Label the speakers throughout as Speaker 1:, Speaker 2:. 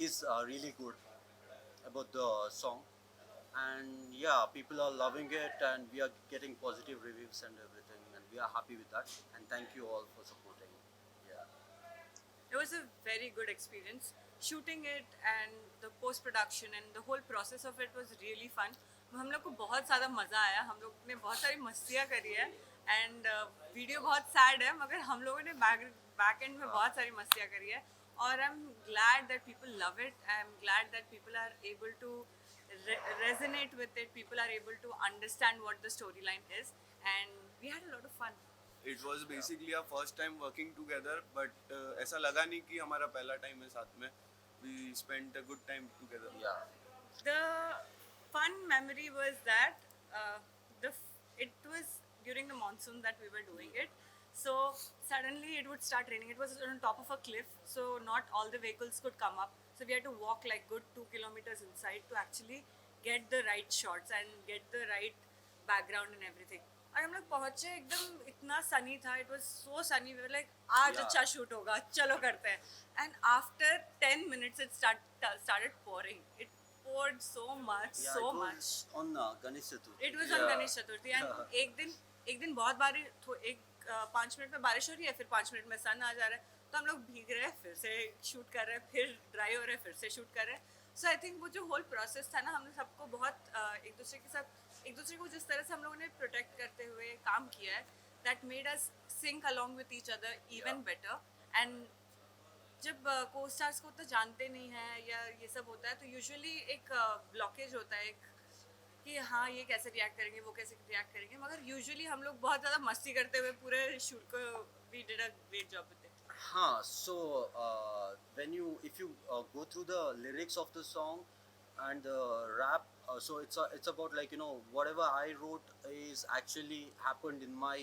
Speaker 1: is really good about the song, and yeah, people are loving it, and we are getting positive reviews and everything, and we are happy with that. And thank you all for supporting. Yeah.
Speaker 2: It was a very good experience. Shooting it and the post production and the whole process of it was really fun. हम लोग को बहुत ज़्यादा मज़ा आया. हम लोग ने बहुत सारी मस्तियाँ करी है एंड वीडियो बहुत सैड है मगर हम लोगों ने बैक एंड में बहुत सारी मस्तियाँ करी है और I am glad that people love it. I am glad that people are able to resonate with it. People are able to understand what the storyline is, and we had a lot of fun.
Speaker 3: It was basically our first time working together, but ऐसा लगा नहीं कि हमारा पहला time है साथ में. We spent a good time together.
Speaker 1: Yeah.
Speaker 2: The fun memory was that it was during the monsoon that we were doing it. So suddenly it would start raining. It was on top of a cliff, so not all the vehicles could come up. So we had to walk like good 2 kilometers inside to actually get the right shots and get the right background and everything. और हम लोग पहुंचे एकदम इतना sunny था. It was so sunny. We were like आज अच्छा shoot होगा, चलो करते हैं. And after 10 minutes it started pouring. It poured so much,
Speaker 1: Yeah,
Speaker 2: so
Speaker 1: it
Speaker 2: much.
Speaker 1: was on Ganesh Chaturthi.
Speaker 2: It was on Ganesh Chaturthi. And एक दिन बहुत बारिश, 5 मिनट में बारिश हो रही है, फिर 5 मिनट में सन आ जा रहा है, तो हम लोग भीग रहे हैं, फिर से शूट कर रहे हैं, फिर ड्राई हो रहे हैं, फिर से शूट कर रहे हैं. सो आई थिंक वो जो होल प्रोसेस था ना, हमने सबको बहुत एक दूसरे को जिस तरह से हम लोगों ने प्रोटेक्ट करते हुए काम किया है, that made us sync along with each other even better. And जब को स्टार्स को उतना जानते नहीं हैं या ये सब होता है तो यूजुअली एक ब्लॉकेज होता है एक कि हाँ ये कैसे रिएक्ट करेंगे, वो कैसे रिएक्ट करेंगे. मगर यूजुअली हम लोग बहुत ज़्यादा मस्ती करते हुए पूरे शूट को we did a great job with it.
Speaker 1: So when you if you go through the lyrics of the song and the rap, so it's about like whatever I wrote is actually happened in my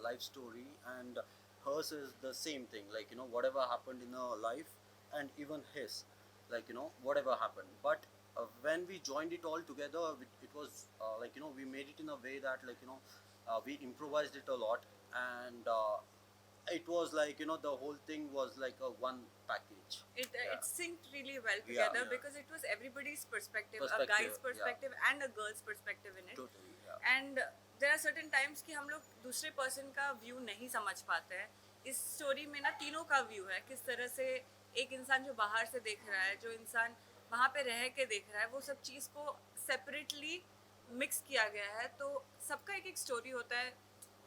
Speaker 1: life story, and hers is the same thing, like whatever happened in her life, and even his, like whatever happened. But when we joined it all together, it was like we made it in a way that like we improvised it a lot, and it was like the whole thing was like a one package.
Speaker 2: It synced really well
Speaker 1: Yeah,
Speaker 2: together
Speaker 1: yeah.
Speaker 2: because it was everybody's perspective, a
Speaker 1: Perspective,
Speaker 2: guy's
Speaker 1: yeah.
Speaker 2: perspective and a girl's perspective in it.
Speaker 1: Totally, yeah.
Speaker 2: And there are certain times कि हम लोग दूसरे person का view नहीं समझ पाते हैं. इस स्टोरी में ना तीनों का व्यू है, किस तरह से एक इंसान जो बाहर से देख रहा है, जो इंसान वहाँ पे रह के देख रहा है, वो सब चीज़ को सेपरेटली मिक्स किया गया है. तो सबका एक एक स्टोरी होता है.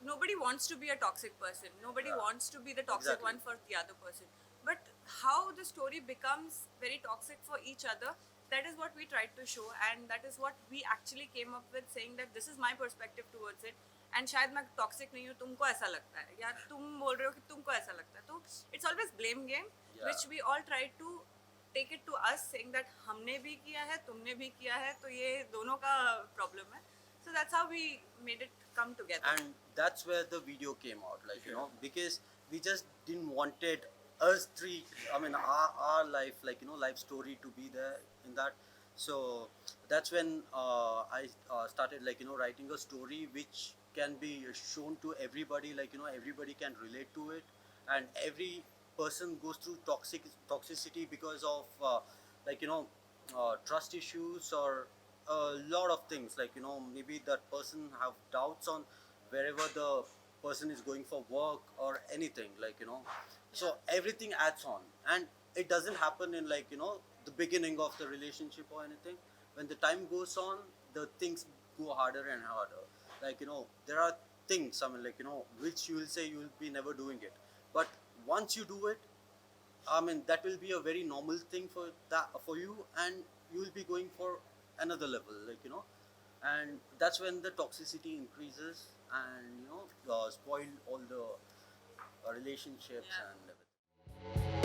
Speaker 2: Nobody wants to be a toxic person. Nobody
Speaker 1: Yeah.
Speaker 2: wants to be the toxic
Speaker 1: Exactly.
Speaker 2: one for the other person. But how the story becomes very toxic for each other, that is what we tried to show, and that is what we actually came up with, saying that this is my perspective towards it. And शायद मैं toxic नहीं हूँ, तुमको ऐसा लगता है, या तुम बोल रहे हो कि तुमको ऐसा लगता है. तो it's always blame game,
Speaker 1: Yeah.
Speaker 2: which we all try to take it to us, saying that हमने भी किया है, तुमने भी किया है, तो ये दोनों का problem है. So that's how we made it come together.
Speaker 1: And that's where the video came out, like because we just didn't wanted us three, I mean our life, like life story to be there in that. So that's when I started like writing a story which can be shown to everybody, like everybody can relate to it, and every person goes through toxicity because of like trust issues or a lot of things, like maybe that person have doubts on wherever the person is going for work or anything, like so everything adds on, and it doesn't happen in like the beginning of the relationship or anything. When the time goes on, the things go harder and harder, like there are things, I mean, like which you will say you will be never doing it, but once you do it, I mean, that will be a very normal thing for you, and you will be going for another level, like and that's when the toxicity increases, and spoil all the relationships
Speaker 2: Yeah.
Speaker 1: and everything.